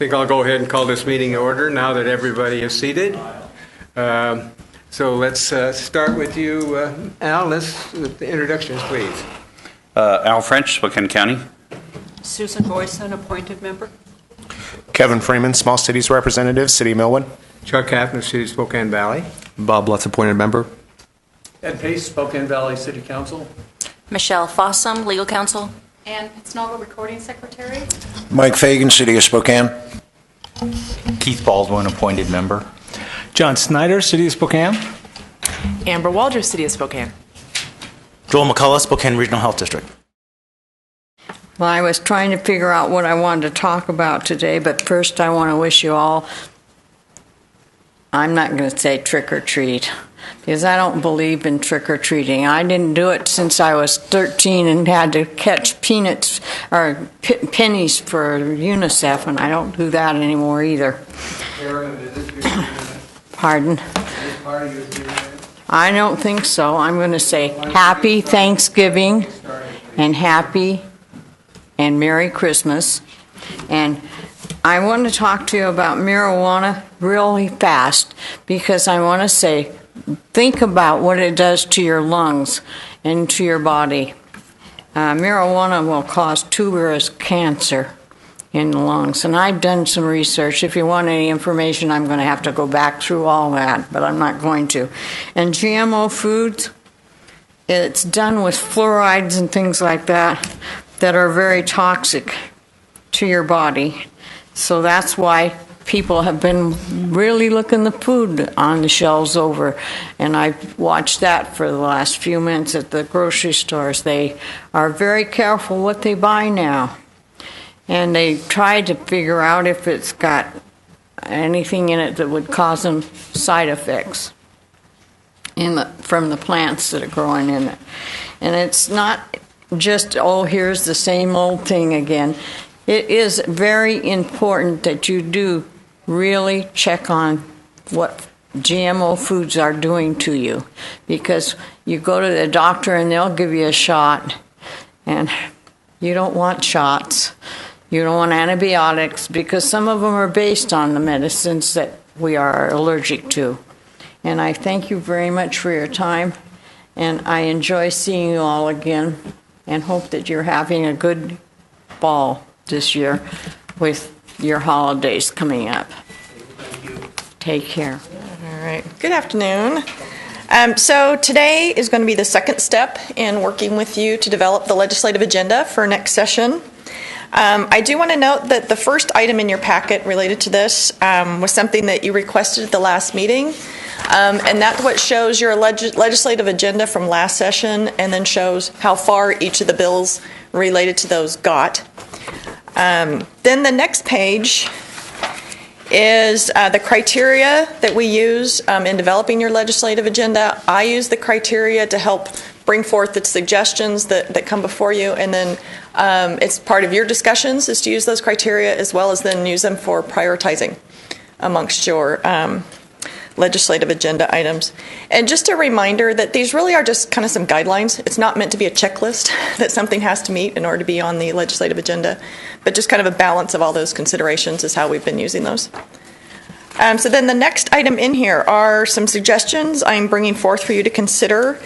think I'll go ahead and call this meeting to order now that everybody is seated. So let's start with you, Al. With the introductions, please. Al French, Spokane County. Susan Boyson, appointed member. Kevin Freeman, Small Cities Representative, City of Millwood. Chuck Haffner, City of Spokane Valley. Bob Lutz, appointed member. Ed Pace, Spokane Valley City Council. Michelle Fossum, Legal Counsel. Ann Pittsnogle, Recording Secretary. Mike Fagan, City of Spokane. Keith Baldwin, appointed member. John Snyder, City of Spokane. Amber Waldron, City of Spokane. Joel McCullough, Spokane Regional Health District. Well, I was trying to figure out what I wanted to talk about today, but first I want to wish you all, I'm not going to say trick or treat, because I don't believe in trick-or-treating. I didn't do it since I was 13 and had to catch peanuts or pennies for UNICEF, and I don't do that anymore either. Pardon? I don't think so. I'm going to say Happy Thanksgiving and Happy and Merry Christmas. And I want to talk to you about marijuana really fast, because I want to say, think about what it does to your lungs and to your body. Marijuana will cause tuberous cancer in the lungs. And I've done some research. If you want any information, I'm going to have to go back through all that, but I'm not going to. And GMO foods, it's done with fluorides and things like that that are very toxic to your body. So that's why people have been really looking the food on the shelves over, and I've watched that for the last few months at the grocery stores. They are very careful what they buy now, and they try to figure out if it's got anything in it that would cause them side effects from the plants that are growing in it. And it's not just, oh, here's the same old thing again. It is very important that you do really check on what GMO foods are doing to you, because you go to the doctor and they'll give you a shot, and you don't want shots. You don't want antibiotics, because some of them are based on the medicines that we are allergic to. And I thank you very much for your time, and I enjoy seeing you all again, and hope that you're having a good fall this year with your holidays coming up. Take care. All right. Good afternoon. So today is going to be the second step in working with you to develop the legislative agenda for next session. I do want to note that the first item in your packet related to this was something that you requested at the last meeting. And that's what shows your legislative agenda from last session, and then shows how far each of the bills related to those got. Then the next page is the criteria that we use in developing your legislative agenda. I use the criteria to help bring forth the suggestions that come before you, and then it's part of your discussions is to use those criteria, as well as then use them for prioritizing amongst your legislative agenda items. And just a reminder that these really are just kind of some guidelines. It's not meant to be a checklist that something has to meet in order to be on the legislative agenda, but just kind of a balance of all those considerations is how we've been using those. So then the next item in here are some suggestions I'm bringing forth for you to consider.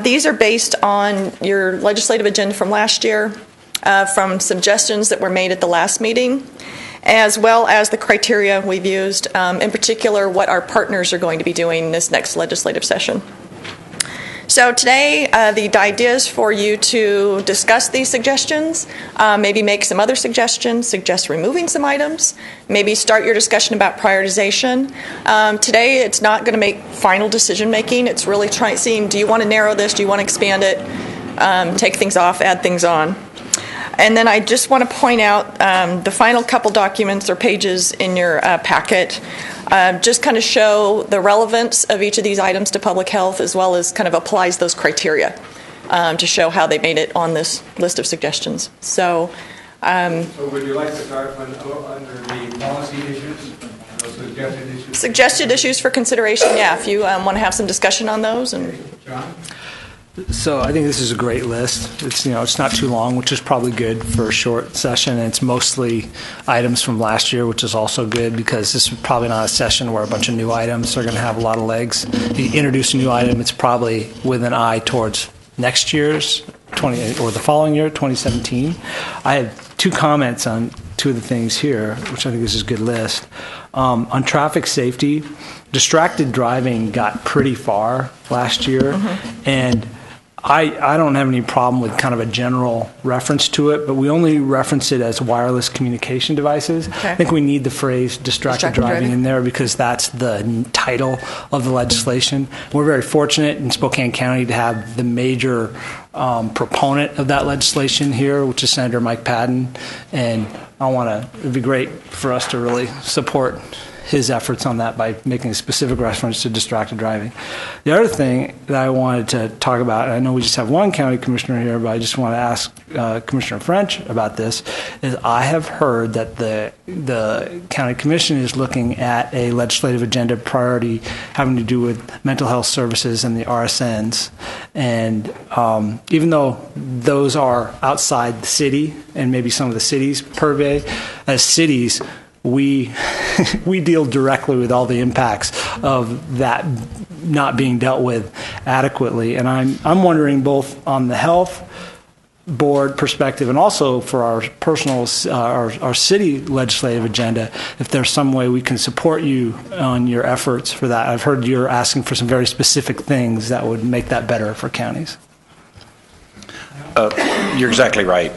These are based on your legislative agenda from last year, from suggestions that were made at the last meeting, as well as the criteria we've used, in particular what our partners are going to be doing this next legislative session. So today, the idea is for you to discuss these suggestions, maybe make some other suggestions, suggest removing some items, maybe start your discussion about prioritization. Today, it's not going to make final decision making. It's really seeing, do you want to narrow this? Do you want to expand it? Take things off, add things on. And then I just want to point out the final couple documents or pages in your packet just kind of show the relevance of each of these items to public health, as well as kind of applies those criteria to show how they made it on this list of suggestions. So would you like to start under the policy issues, suggested issues? Suggested issues for consideration, yeah, if you want to have some discussion on those. And John? So I think this is a great list. It's not too long, which is probably good for a short session. And it's mostly items from last year, which is also good because this is probably not a session where a bunch of new items are going to have a lot of legs. If you introduce a new item, it's probably with an eye towards next year's or the following year, 2017. I have two comments on two of the things here, which I think is a good list. On traffic safety, distracted driving got pretty far last year, and I don't have any problem with kind of a general reference to it, but we only reference it as wireless communication devices. Okay. I think we need the phrase distracted driving in there because that's the title of the legislation. We're very fortunate in Spokane County to have the major proponent of that legislation here, which is Senator Mike Padden, and it'd be great for us to really support his efforts on that by making a specific reference to distracted driving. The other thing that I wanted to talk about, and I know we just have one county commissioner here, but I just want to ask Commissioner French about this, is I have heard that the county commission is looking at a legislative agenda priority having to do with mental health services and the RSNs. And even though those are outside the city and maybe some of the city's purvey, as cities, we deal directly with all the impacts of that not being dealt with adequately. And I'm wondering both on the health board perspective and also for our personal, our city legislative agenda, if there's some way we can support you on your efforts for that. I've heard you're asking for some very specific things that would make that better for counties. You're exactly right.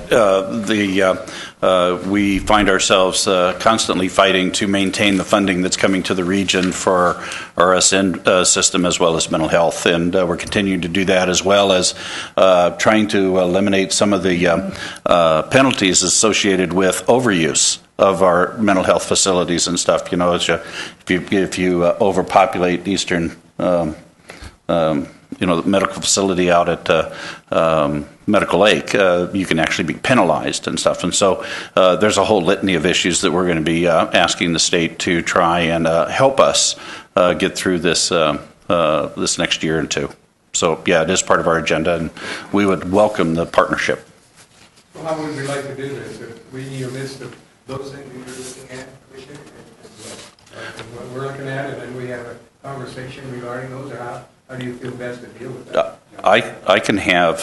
We find ourselves constantly fighting to maintain the funding that's coming to the region for our RSN system as well as mental health, and we're continuing to do that as well as trying to eliminate some of the penalties associated with overuse of our mental health facilities and stuff. If you overpopulate Eastern the medical facility out at Medical Lake, you can actually be penalized and stuff. And so there's a whole litany of issues that we're going to be asking the state to try and help us get through this this next year or two. So, yeah, it is part of our agenda, and we would welcome the partnership. Well, how would we like to do this? If we need a list of those things we were looking at, Commissioner, and what we're looking at, and then we have a conversation regarding those, or how do you feel best to deal with that? I can have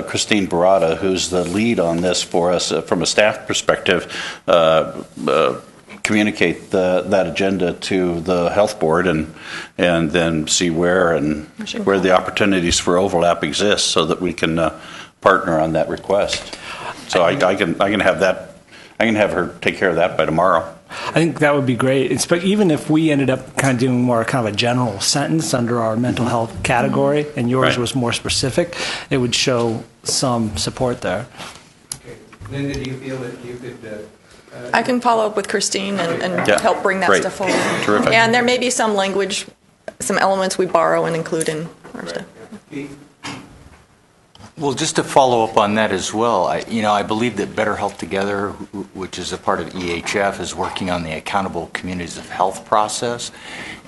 Christine Barada, who's the lead on this for us from a staff perspective, communicate that agenda to the health board and then see where the opportunities for overlap exist so that we can partner on that request. So I can have that. I can have her take care of that by tomorrow. I think that would be great. But even if we ended up kind of doing more kind of a general sentence under our mental health category, and yours was more specific, it would show some support there. Okay. Linda, do you feel that you could... I can follow up with Christine and help bring that stuff forward. Terrific. And there may be some language, some elements we borrow and include in our stuff. Well, just to follow up on that as well, I believe that Better Health Together, which is a part of EHF, is working on the Accountable Communities of Health process.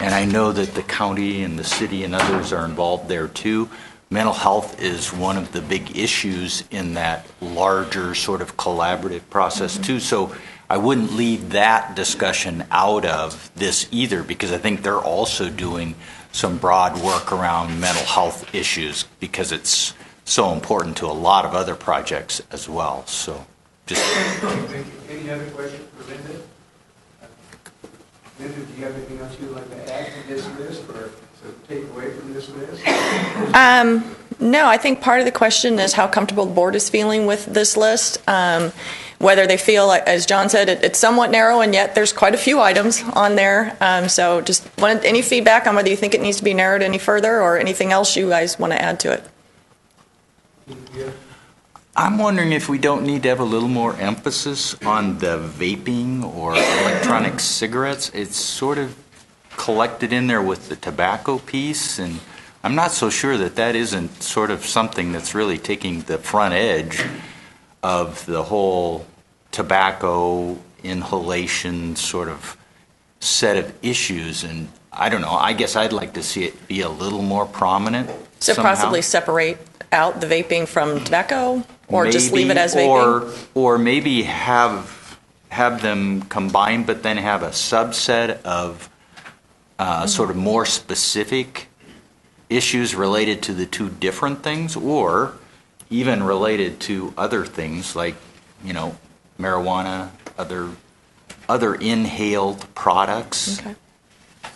And I know that the county and the city and others are involved there too. Mental health is one of the big issues in that larger sort of collaborative process too. So I wouldn't leave that discussion out of this either, because I think they're also doing some broad work around mental health issues because it's so important to a lot of other projects as well. So just... Any other questions for Linda? Linda, do you have anything else you'd like to add to this list or to take away from this list? No, I think part of the question is how comfortable the board is feeling with this list. Whether they feel, like, as John said, it's somewhat narrow, and yet there's quite a few items on there. So just wanted any feedback on whether you think it needs to be narrowed any further or anything else you guys want to add to it. I'm wondering if we don't need to have a little more emphasis on the vaping or electronic cigarettes. It's sort of collected in there with the tobacco piece, and I'm not so sure that isn't sort of something that's really taking the front edge of the whole tobacco inhalation sort of set of issues. And I don't know, I guess I'd like to see it be a little more prominent So somehow. possibly separate out the vaping from tobacco, or just leave it as vaping? Or maybe have them combined, but then have a subset of sort of more specific issues related to the two different things, or even related to other things like, marijuana, other inhaled products. Okay.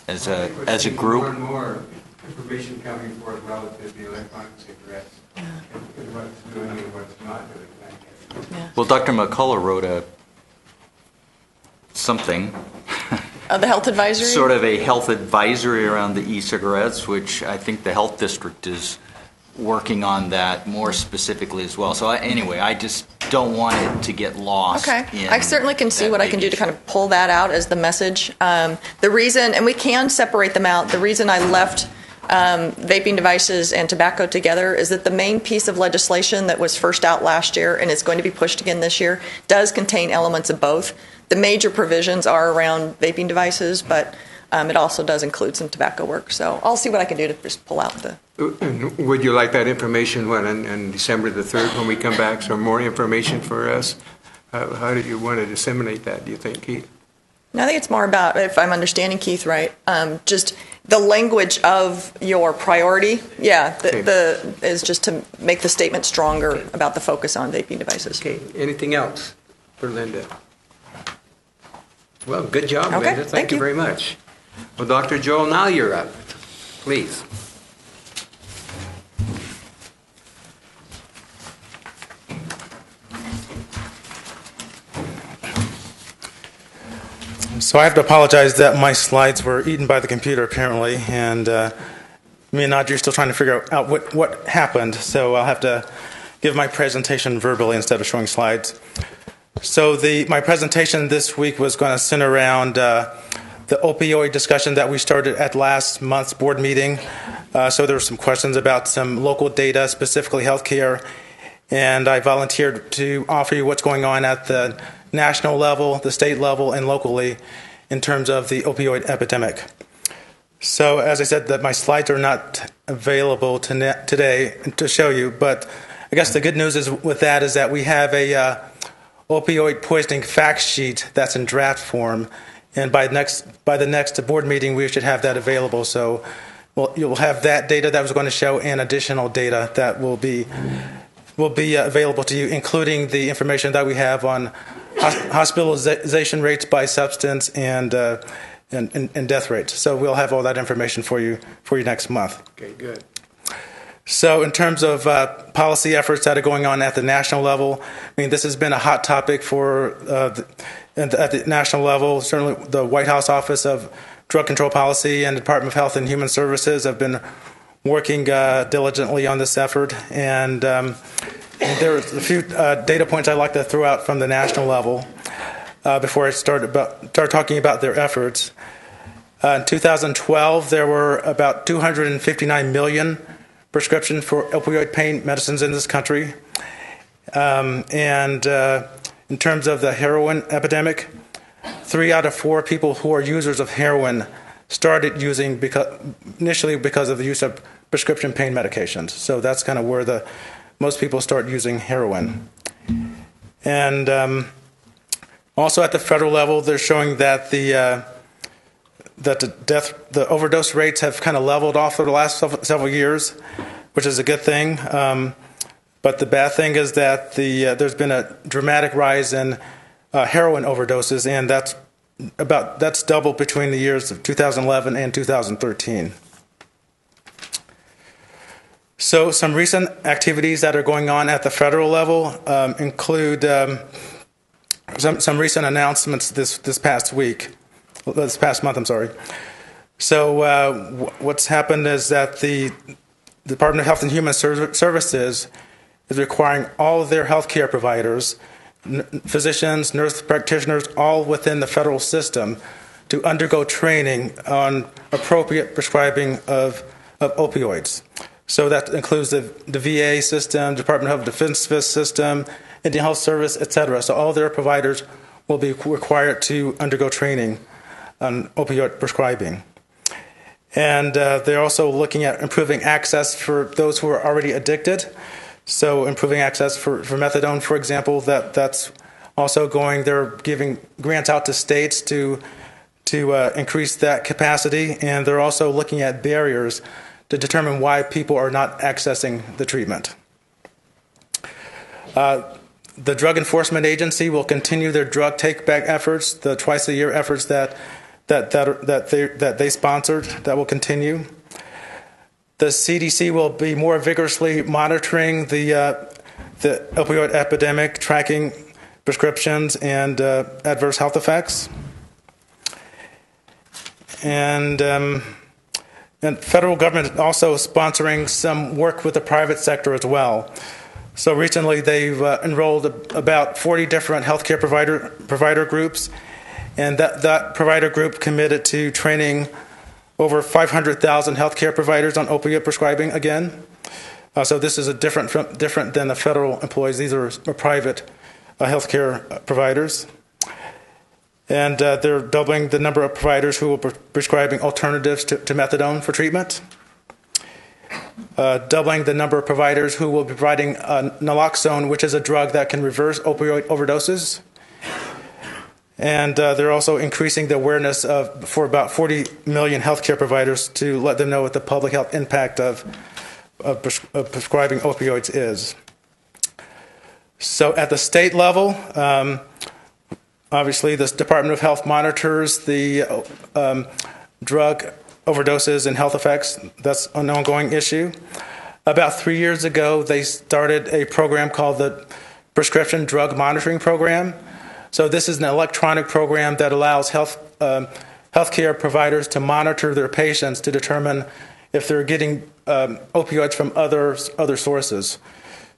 As a More group. and more information coming forth relative to electronic cigarettes and what's doing and what's not doing. Yeah. Well, Dr. McCullough wrote something, The health advisory? sort of a health advisory around the e-cigarettes, which I think the health district is working on that more specifically as well. So anyway, I just don't want it to get lost. Okay. I certainly can see that what I big can do to issue. kind of pull that out as the message. The reason, and we can separate them out, the reason I left vaping devices and tobacco together is that the main piece of legislation that was first out last year and is going to be pushed again this year does contain elements of both. The major provisions are around vaping devices, but it also does include some tobacco work. So I'll see what I can do to just pull out the... Would you like that information on December the 3rd when we come back? So more information for us? How do you want to disseminate that, do you think, Keith? No, I think it's more about, if I'm understanding Keith right, just the language of your priority. Yeah, is just to make the statement stronger about the focus on vaping devices. Okay, anything else for Linda? Well, good job, Okay, Linda. thank you you. very much. Well, Dr. Joel, now you're up. Please. So I have to apologize that my slides were eaten by the computer apparently, and me and Audrey are still trying to figure out what happened. So I'll have to give my presentation verbally instead of showing slides. So my presentation this week was going to center around the opioid discussion that we started at last month's board meeting. So there were some questions about some local data, specifically healthcare, and I volunteered to offer you what's going on at the national level, the state level, and locally in terms of the opioid epidemic. So as I said, that my slides are not available today to show you, but I guess the good news is with that is that we have a opioid poisoning fact sheet that's in draft form, and by the next board meeting we should have that available. So you'll have that data that I was going to show and additional data that will be available to you, including the information that we have on hospitalization rates by substance and death rates. So we'll have all that information for you next month. Okay, good. So in terms of policy efforts that are going on at the national level, I mean, this has been a hot topic at the national level. Certainly the White House Office of Drug Control Policy and the Department of Health and Human Services have been working diligently on this effort. And there are a few data points I'd like to throw out from the national level before I start talking about their efforts. In 2012, there were about 259 million prescriptions for opioid pain medicines in this country. And in terms of the heroin epidemic, 3 out of 4 people who are users of heroin started using initially because of the use of prescription pain medications. So that's kind of where most people start using heroin. And also at the federal level, they're showing that the overdose rates have kind of leveled off over the last several years, which is a good thing. But the bad thing is that there's been a dramatic rise in heroin overdoses, and that's doubled between the years of 2011 and 2013. So some recent activities that are going on at the federal level include some recent announcements this past month, I'm sorry. So what's happened is that the Department of Health and Human Services is requiring all of their healthcare providers, physicians, nurse practitioners, all within the federal system, to undergo training on appropriate prescribing of opioids. So that includes the VA system, Department of Defense system, Indian Health Service, etc. So all their providers will be required to undergo training on opioid prescribing. And they're also looking at improving access for those who are already addicted. So improving access for methadone, for example, that's also going, they're giving grants out to states to increase that capacity. And they're also looking at barriers to determine why people are not accessing the treatment. The Drug Enforcement Agency will continue their drug take-back efforts, the twice-a-year efforts that they sponsored, that will continue. The CDC will be more vigorously monitoring the opioid epidemic, tracking prescriptions and adverse health effects. And federal government also sponsoring some work with the private sector as well. So recently they've enrolled about 40 different healthcare provider groups, and that provider group committed to training over 500,000 healthcare providers on opioid prescribing again. So this is different than the federal employees. These are private healthcare providers. And they're doubling the number of providers who will be prescribing alternatives to methadone for treatment. Doubling the number of providers who will be providing naloxone, which is a drug that can reverse opioid overdoses. And they're also increasing the awareness for about 40 million healthcare providers to let them know what the public health impact of prescribing opioids is. So at the state level, obviously this Department of Health monitors the drug overdoses and health effects. That's an ongoing issue. About 3 years ago, they started a program called the Prescription Drug Monitoring Program. So this is an electronic program that allows healthcare providers to monitor their patients to determine if they're getting opioids from other sources.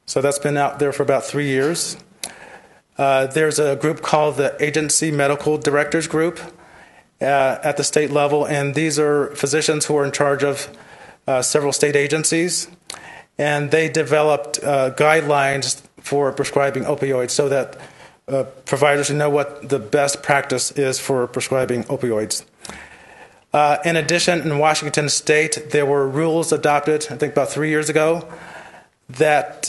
So that's been out there for about 3 years. There's a group called the Agency Medical Directors Group at the state level, and these are physicians who are in charge of several state agencies, and they developed guidelines for prescribing opioids so that providers know what the best practice is for prescribing opioids. In addition, in Washington State, there were rules adopted, I think about 3 years ago, that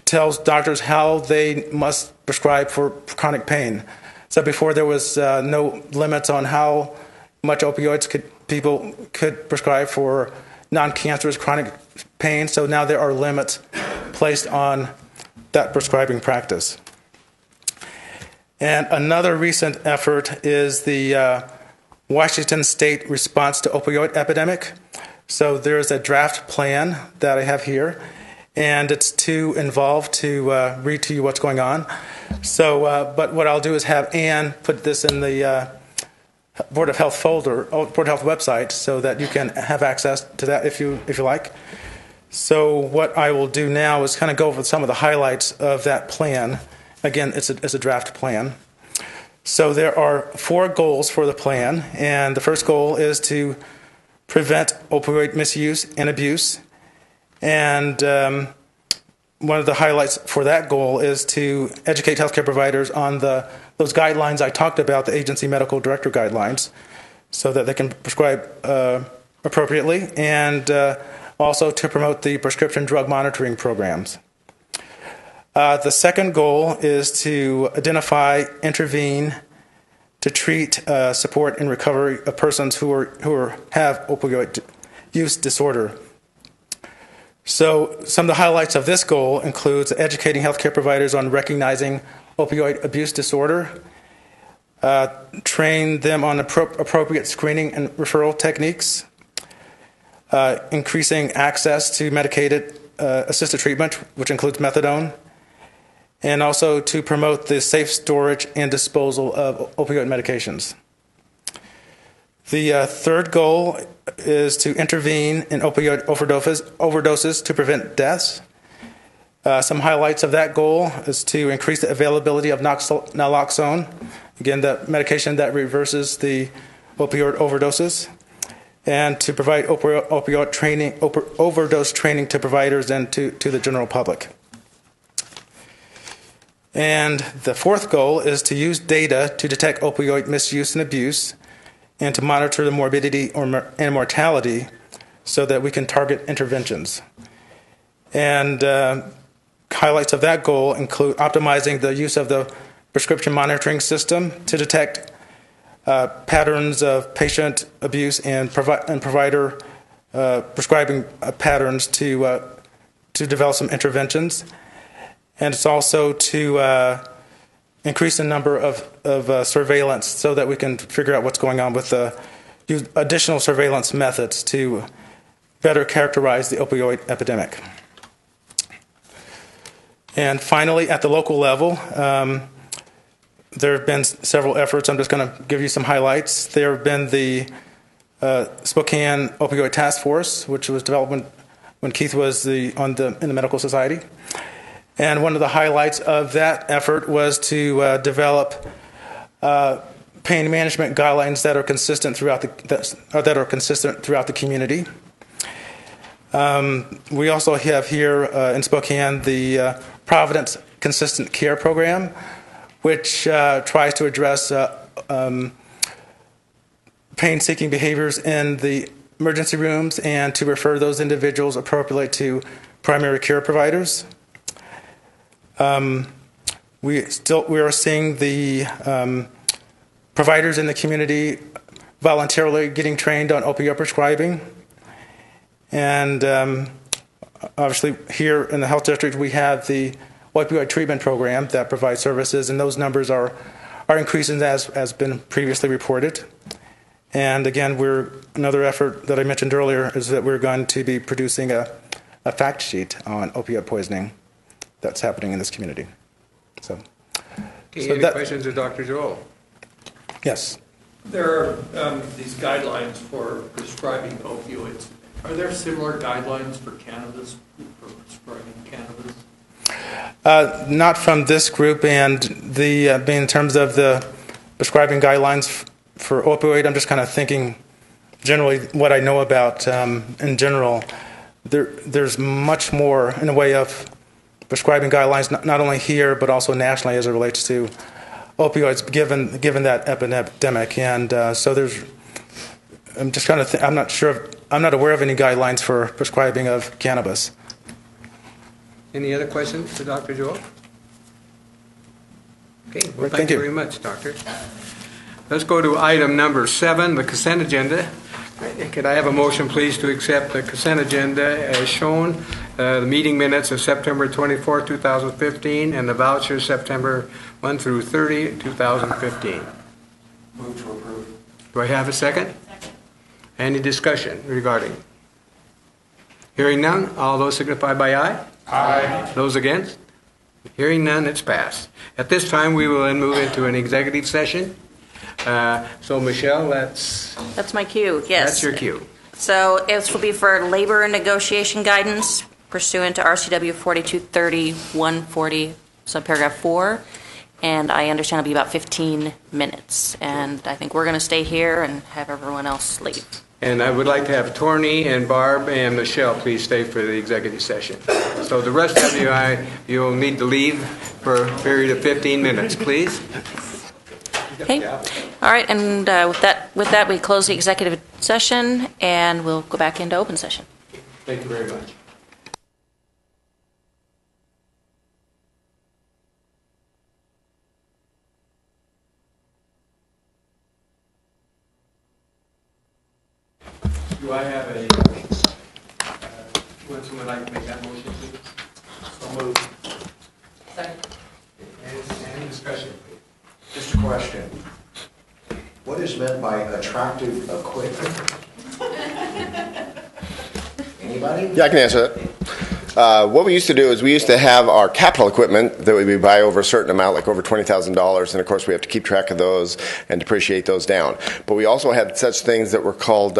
tells doctors how they must prescribe for chronic pain. So before there was no limits on how much opioids people could prescribe for non-cancerous chronic pain. So now there are limits placed on that prescribing practice. And another recent effort is the Washington State response to opioid epidemic. So there's a draft plan that I have here, and it's too involved to read to you what's going on. So, but what I'll do is have Ann put this in the Board of Health folder, Board of Health website, so that you can have access to that if you like. So what I will do now is kind of go over some of the highlights of that plan. Again, it's a draft plan. So there are 4 goals for the plan, and the first goal is to prevent opioid misuse and abuse. And one of the highlights for that goal is to educate healthcare providers on those guidelines I talked about, the agency medical director guidelines, so that they can prescribe appropriately, and also to promote the prescription drug monitoring programs. The second goal is to identify, intervene, to treat, support, and recovery of persons who have opioid use disorder. So some of the highlights of this goal includes educating healthcare providers on recognizing opioid abuse disorder, train them on appropriate screening and referral techniques, increasing access to medicated assisted treatment, which includes methadone, and also to promote the safe storage and disposal of opioid medications. The third goal is to intervene in opioid overdoses to prevent deaths. Some highlights of that goal is to increase the availability of naloxone, again, the medication that reverses the opioid overdoses, and to provide overdose training to providers and to the general public. And the fourth goal is to use data to detect opioid misuse and abuse, and to monitor the morbidity and mortality so that we can target interventions. And highlights of that goal include optimizing the use of the prescription monitoring system to detect patterns of patient abuse and provider prescribing patterns to develop some interventions. And it's also to increase the number of surveillance so that we can figure out what's going on with use additional surveillance methods to better characterize the opioid epidemic. And finally, at the local level, there have been several efforts. I'm just going to give you some highlights. There have been the Spokane Opioid Task Force, which was developed when Keith was in the Medical Society. And one of the highlights of that effort was to develop pain management guidelines that are consistent throughout the community. We also have here in Spokane the Providence Consistent Care Program, which tries to address pain-seeking behaviors in the emergency rooms and to refer those individuals appropriately to primary care providers. We are seeing the providers in the community voluntarily getting trained on opioid prescribing. And obviously here in the health district we have the opioid treatment program that provides services, and those numbers are increasing as been previously reported. And again, another effort that I mentioned earlier is that we're going to be producing a fact sheet on opioid poisoning that's happening in this community. Any questions of Dr. Joel? Yes. There are these guidelines for prescribing opioids. Are there similar guidelines for cannabis, for prescribing cannabis? Not from this group, and in terms of the prescribing guidelines for opioid, I'm just kind of thinking generally what I know about in general. There's much more in the way of prescribing guidelines, not only here but also nationally as it relates to opioids, given that epidemic. And so I'm just kind of I'm not aware of any guidelines for prescribing of cannabis. Any other questions for Dr. Joel? Okay, well, Thank you you very much, Doctor. Let's go to item number 7, the consent agenda. Could I have a motion, please, to accept the consent agenda as shown, the meeting minutes of September 24, 2015, and the vouchers September 1 through 30, 2015? Move to approve. Do I have a second? Second. Any discussion regarding? Hearing none, all those signify by aye. Aye. Those against? Hearing none, it's passed. At this time, we will then move into an executive session. So, Michelle, That's my cue, yes. That's your cue. So this will be for labor and negotiation guidance pursuant to RCW 4230-140, subparagraph 4. And I understand it'll be about 15 minutes. And I think we're going to stay here and have everyone else leave. And I would like to have Torney and Barb and Michelle please stay for the executive session. So the rest of you, you'll need to leave for a period of 15 minutes, please. Okay. All right. And with that, we close the executive session and we'll go back into open session. Thank you very much. Do I have would someone like to make that motion, please? So moved. Second. Any discussion, please? Just a question. What is meant by attractive equipment? Anybody? Yeah, I can answer that. What we used to do is we used to have our capital equipment that we buy over a certain amount, like over $20,000, and of course we have to keep track of those and depreciate those down. But we also had such things that were called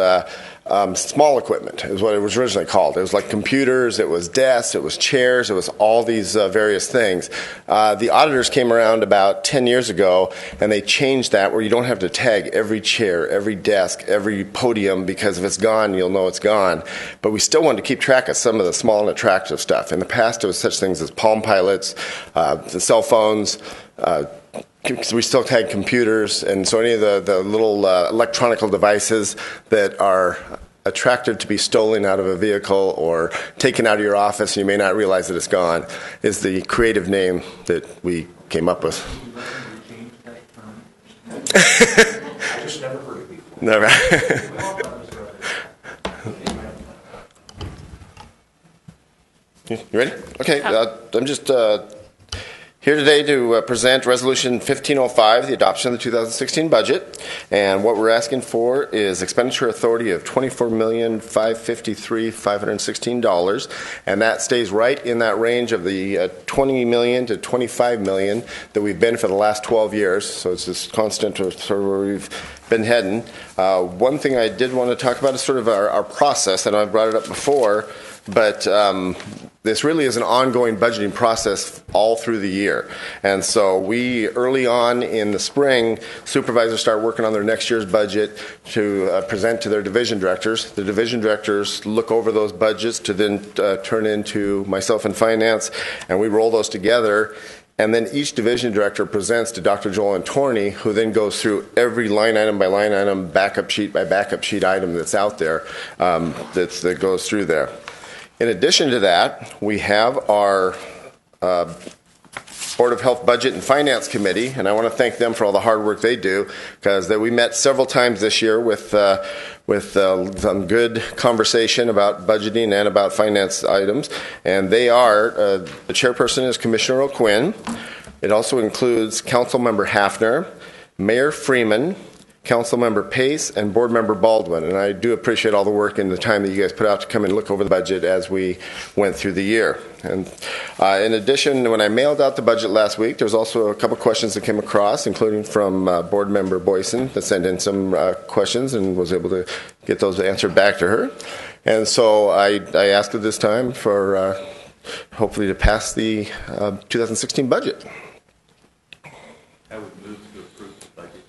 small equipment, is what it was originally called. It was like computers, it was desks, it was chairs, it was all these various things. The auditors came around about 10 years ago, and they changed that where you don't have to tag every chair, every desk, every podium, because if it's gone, you'll know it's gone. But we still wanted to keep track of some of the small and attractive stuff. In the past, it was such things as Palm Pilots, the cell phones, we still tag computers, and so any of the little electronic devices that are attractive to be stolen out of a vehicle or taken out of your office and you may not realize that it's gone is the creative name that we came up with. I just never heard it before. Never. You ready? Okay, I'm just here today to present Resolution 1505, the adoption of the 2016 budget. And what we're asking for is expenditure authority of $24,553,516. And that stays right in that range of the $20 million to $25 million that we've been for the last 12 years. So it's just constant sort of where we've been heading. One thing I did want to talk about is sort of our process. I know I brought it up before, but this really is an ongoing budgeting process all through the year. And so we, early on in the spring, supervisors start working on their next year's budget to present to their division directors. The division directors look over those budgets to then turn into myself in finance, and we roll those together. And then each division director presents to Dr. Joel Antorni, who then goes through every line item by line item, backup sheet by backup sheet item that's out there that goes through there. In addition to that, we have our Board of Health Budget and Finance Committee, and I want to thank them for all the hard work they do, because we met several times this year with some good conversation about budgeting and about finance items. And they are, the chairperson is Commissioner O'Quinn. It also includes Council Member Hafner, Mayor Freeman, Council Member Pace, and Board Member Baldwin. And I do appreciate all the work and the time that you guys put out to come and look over the budget as we went through the year. And in addition, when I mailed out the budget last week, there was also a couple questions that came across, including from Board Member Boyson, that sent in some questions and was able to get those answered back to her. And so I asked her this time for hopefully to pass the 2016 budget. I would move to approve the budget.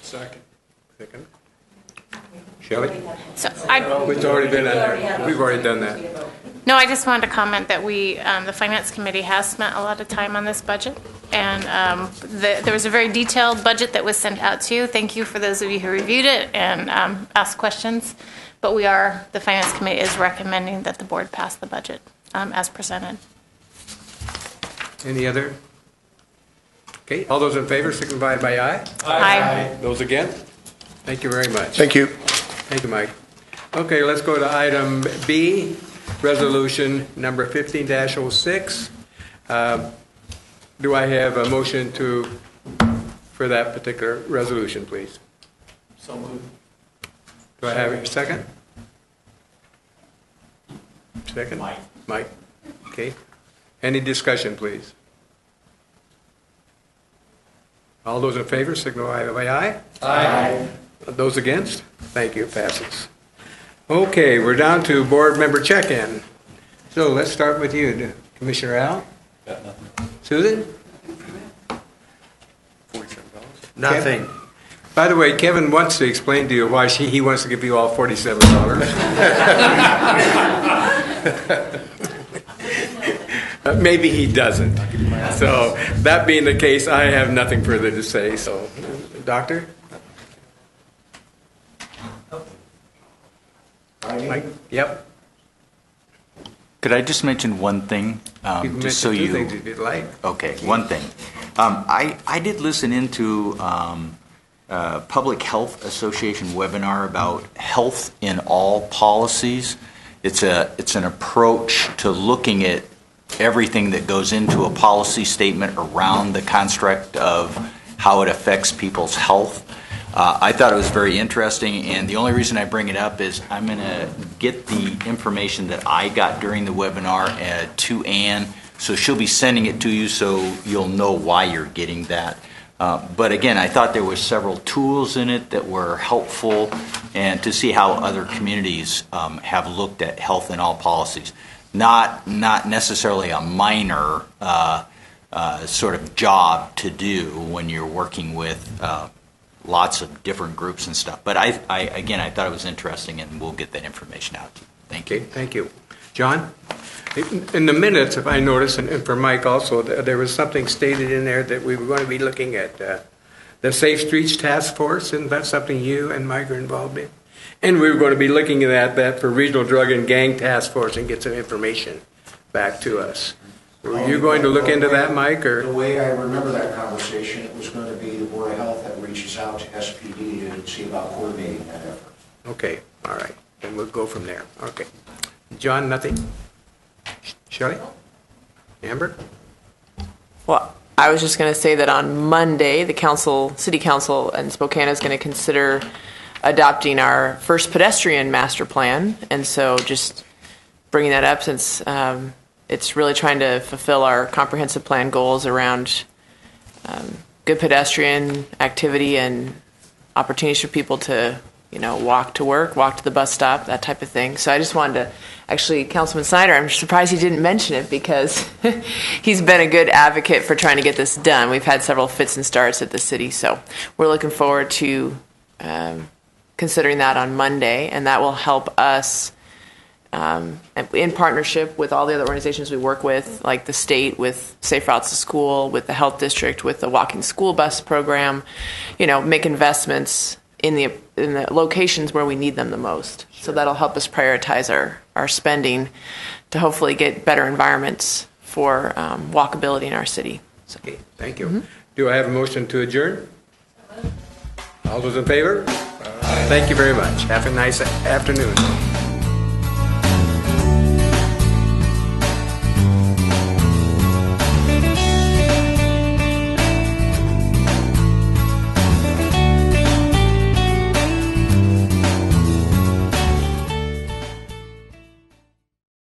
Second. Shelley? So It's already been on there. We've already done that. No, I just wanted to comment that the Finance Committee has spent a lot of time on this budget, and there was a very detailed budget that was sent out to you. Thank you for those of you who reviewed it and asked questions. But the Finance Committee is recommending that the board pass the budget as presented. Any other? Okay, all those in favor signify by aye. Aye. Those against? Thank you very much. Thank you. Thank you, Mike. Okay, let's go to item B, resolution number 15-06. Do I have a motion for that particular resolution, please? So moved. Do I have a second? Second? Mike. Okay. Any discussion, please? All those in favor signify by aye. Aye. Those against? Thank you, passes. Okay, we're down to board member check-in. So let's start with you, Commissioner Al. Got nothing. Susan? Nothing. Kevin? By the way, Kevin wants to explain to you why he wants to give you all $47. Maybe he doesn't. So that being the case, I have nothing further to say. So, Doctor? Mike? Yep. Could I just mention one thing? You can mention two things if you'd like. Okay, one thing. I did listen into Public Health Association webinar about health in all policies. It's an approach to looking at everything that goes into a policy statement around the construct of how it affects people's health. I thought it was very interesting, and the only reason I bring it up is I'm going to get the information that I got during the webinar to Ann, so she'll be sending it to you so you'll know why you're getting that. But again, I thought there were several tools in it that were helpful, and to see how other communities have looked at health in all policies. Not necessarily a minor sort of job to do when you're working with lots of different groups and stuff. But I thought it was interesting, and we'll get that information out to you. Thank you. Okay, thank you. John? In the minutes, if I noticed, and for Mike also, there was something stated in there that we were going to be looking at the Safe Streets Task Force, and that's something you and Mike are involved in. And we were going to be looking at that for Regional Drug and Gang Task Force and get some information back to us. Were you going to look into that, Mike, or? The way I remember that conversation, it was going to be the Board of Health that reaches out to SPD to see about coordinating that effort. Okay, all right. Then we'll go from there. Okay. John, nothing? Shelley? Amber? Well, I was just going to say that on Monday, the City Council in Spokane is going to consider adopting our first pedestrian master plan. And so just bringing that up since it's really trying to fulfill our comprehensive plan goals around good pedestrian activity and opportunities for people to, walk to work, walk to the bus stop, that type of thing. So I just wanted to, actually, Councilman Snyder, I'm surprised he didn't mention it because he's been a good advocate for trying to get this done. We've had several fits and starts at the city, so we're looking forward to considering that on Monday, and that will help us in partnership with all the other organizations we work with, like the state with Safe Routes to School, with the health district, with the walking school bus program, make investments in the locations where we need them the most. So that'll help us prioritize our spending to hopefully get better environments for walkability in our city. So. Okay, thank you. Do I have a motion to adjourn? All those in favor? Thank you very much. Have a nice afternoon.